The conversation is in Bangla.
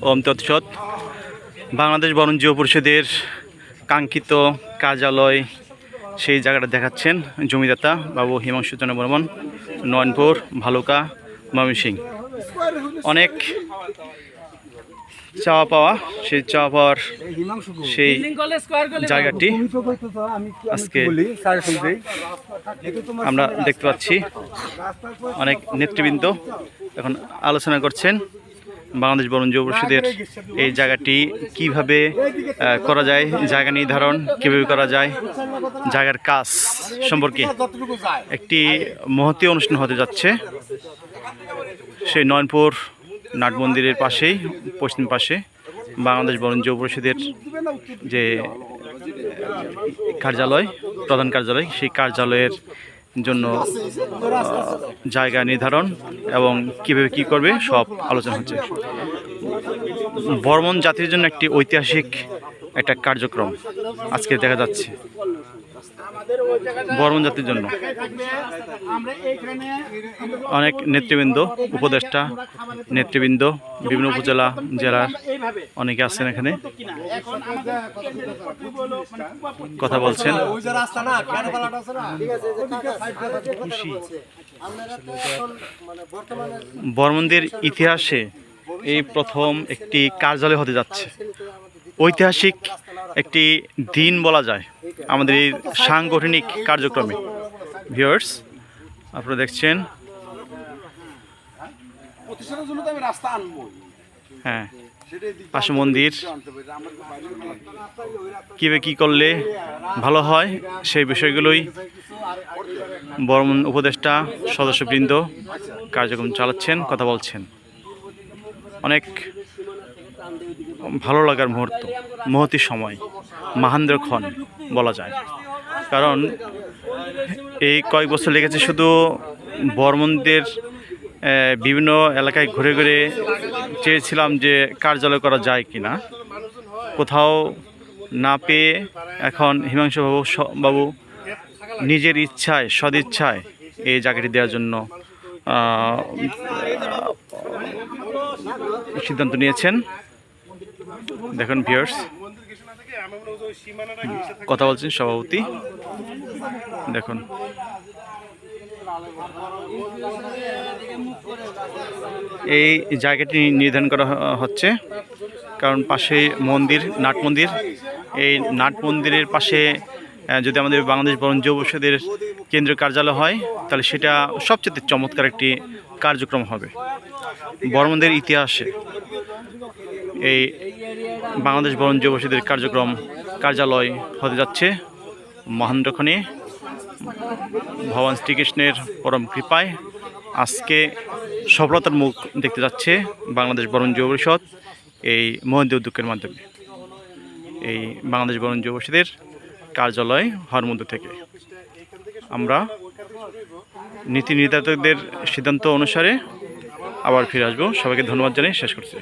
ওম তৎসৎ। বাংলাদেশ বন জীব পরিষদের কাঙ্ক্ষিত কার্যালয় সেই জায়গাটা দেখাচ্ছেন জমিদাতা বাবু হিমাংশু চন্দ্র বর্মন, নয়নপুর, ভালুকা, ময়মনসিংহ। অনেক চাওয়া পাওয়া, সেই চাওয়া পাওয়ার সেই জায়গাটি আজকে আমরা দেখতে পাচ্ছি। অনেক নেতৃবৃন্দ এখন আলোচনা করছেন বাংলাদেশ বন জীব পরিষদের এই জায়গাটি কিভাবে করা যায়, জায়গা নির্ধারণ কীভাবে করা যায়, জায়গার কাজ সম্পর্কে একটি মহতী অনুষ্ঠান হতে যাচ্ছে। সেই নয়নপুর নাট মন্দিরের পাশেই পশ্চিম পাশে বাংলাদেশ বন জীব পরিষদের যে কার্যালয়, প্রধান কার্যালয়, সেই কার্যালয়ের জন্য জায়গা নির্ধারণ এবং কীভাবে কী করবে সব আলোচনা হচ্ছে। বর্মন জাতির জন্য একটি ঐতিহাসিক একটা কার্যক্রম আজকে দেখা যাচ্ছে। বর্মন জাতির জন্য অনেক নেতৃবৃন্দ, উপদেষ্টা নেতৃবৃন্দ, বিভিন্ন উপজেলা জেলার অনেকে আছেন এখানে, কথা বলছেন। বর্মনদের ইতিহাসে এই প্রথম একটি কার্যালয় হতে যাচ্ছে। ঐতিহাসিক একটি দিন বলা যায় আমাদের এই সাংগঠনিক কার্যক্রমে। ভিউয়ার্স, আপনারা দেখছেন, হ্যাঁ, পাশে মন্দির, কীভাবে কী করলে ভালো হয় সেই বিষয়গুলোই বর্মন উপদেষ্টা সদস্যবৃন্দ কার্যক্রম চালাচ্ছেন, কথা বলছেন। অনেক ভালো লাগার মুহূর্ত, মহতী সময়, মাহেন্দ্রক্ষণ বলা যায়। কারণ এই কয়েক বছর লেগেছে শুধু বর্মনদের বিভিন্ন এলাকায় ঘুরে ঘুরে চেয়েছিলাম যে কার্যালয় করা যায় কি না, কোথাও না পেয়ে এখন হিমাংশু বাবু নিজের ইচ্ছায়, সদিচ্ছায় এই জায়গাটি দেওয়ার জন্য সিদ্ধান্ত নিয়েছেন। দেখুন ভিউয়ার্স, কথা বলছেন সভাপতি, দেখুন। এই জায়গাটি নির্ধারণ করা হচ্ছে কারণ পাশে মন্দির, নাট মন্দির। এই নাট মন্দিরের পাশে যদি আমাদের বাংলাদেশ বন জীব পরিষদের কেন্দ্রীয় কার্যালয় হয় তাহলে সেটা সবচেয়ে চমৎকার একটি কার্যক্রম হবে। বর্মনদের ইতিহাসে এই বাংলাদেশ বন জীব পরিষদের কার্যালয় হতে যাচ্ছে মহেন্দ্রক্ষণে। ভগবান শ্রীকৃষ্ণের পরম কৃপায় আজকে সফলতার মুখ দেখতে যাচ্ছে বাংলাদেশ বন জীব পরিষদ এই মহতী উদ্যোগের মাধ্যমে। এই বাংলাদেশ বন জীব পরিষদের কার্যালয় হওয়ার মধ্য থেকে আমরা নীতি নির্ধারকদের সিদ্ধান্ত অনুসারে আবার ফিরে আসবো। সবাইকে ধন্যবাদ জানিয়ে শেষ করছি।